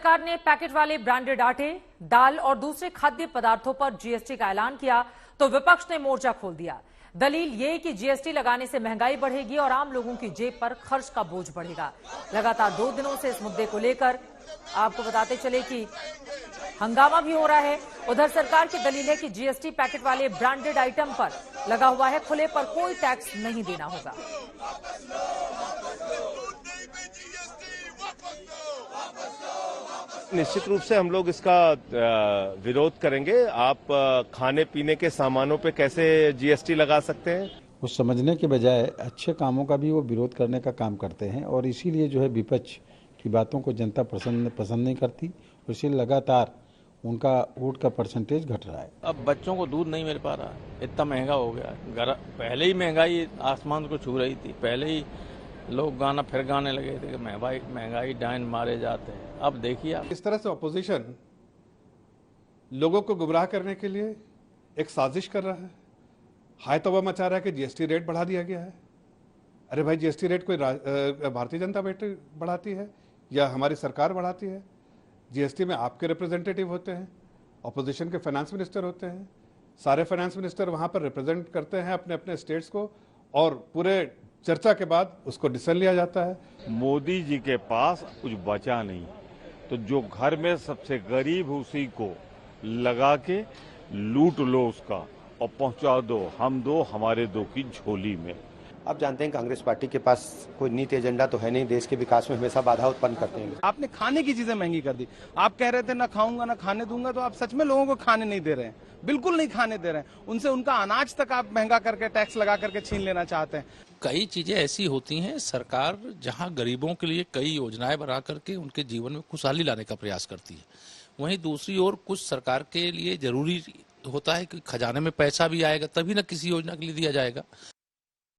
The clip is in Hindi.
सरकार ने पैकेट वाले ब्रांडेड आटे, दाल और दूसरे खाद्य पदार्थों पर जीएसटी का ऐलान किया तो विपक्ष ने मोर्चा खोल दिया। दलील ये कि जीएसटी लगाने से महंगाई बढ़ेगी और आम लोगों की जेब पर खर्च का बोझ बढ़ेगा। लगातार 2 दिनों से इस मुद्दे को लेकर आपको बताते चले कि हंगामा भी हो रहा है। उधर सरकार की दलील है कि जीएसटी पैकेट वाले ब्रांडेड आइटम पर लगा हुआ है, खुले पर कोई टैक्स नहीं देना होगा। निश्चित रूप से हम लोग इसका विरोध करेंगे। आप खाने पीने के सामानों पे कैसे जीएसटी लगा सकते हैं? वो समझने के बजाय अच्छे कामों का भी वो विरोध करने का काम करते हैं और इसीलिए जो है विपक्ष की बातों को जनता पसंद नहीं करती, इसीलिए लगातार उनका वोट का परसेंटेज घट रहा है। अब बच्चों को दूध नहीं मिल पा रहा, इतना महंगा हो गया। पहले ही महंगाई आसमान को छू रही थी, पहले ही लोग फिर गाने लगे थे कि महंगाई डायन मारे जाते हैं। अब देखिए आप इस तरह से ऑपोजिशन लोगों को गुमराह करने के लिए एक साजिश कर रहा है, हाय तौबा मचा रहा है कि जीएसटी रेट बढ़ा दिया गया है। अरे भाई, जीएसटी रेट कोई भारतीय जनता पार्टी बढ़ाती है या हमारी सरकार बढ़ाती है? जीएसटी में आपके रिप्रेजेंटेटिव होते हैं, ऑपोजिशन के फाइनेंस मिनिस्टर होते हैं, सारे फाइनेंस मिनिस्टर वहां पर रिप्रेजेंट करते हैं अपने अपने स्टेट्स को और पूरे चर्चा के बाद उसको डिसीजन लिया जाता है। मोदी जी के पास कुछ बचा नहीं, तो जो घर में सबसे गरीब उसी को लगा के लूट लो उसका और पहुंचा दो हम दो हमारे दो की झोली में। आप जानते हैं कांग्रेस पार्टी के पास कोई नीति एजेंडा तो है नहीं, देश के विकास में हमेशा बाधा उत्पन्न करते हैं। आपने खाने की चीजें महंगी कर दी। आप कह रहे थे ना खाऊंगा ना खाने दूंगा, तो आप सच में लोगों को खाने नहीं दे रहे हैं, बिल्कुल नहीं खाने दे रहे हैं। उनसे उनका अनाज तक आप महंगा करके टैक्स लगा करके छीन लेना चाहते हैं। कई चीजें ऐसी होती हैं, सरकार जहां गरीबों के लिए कई योजनाएं बना करके उनके जीवन में खुशहाली लाने का प्रयास करती है, वहीं दूसरी ओर कुछ सरकार के लिए जरूरी होता है कि खजाने में पैसा भी आएगा तभी ना किसी योजना के लिए दिया जाएगा।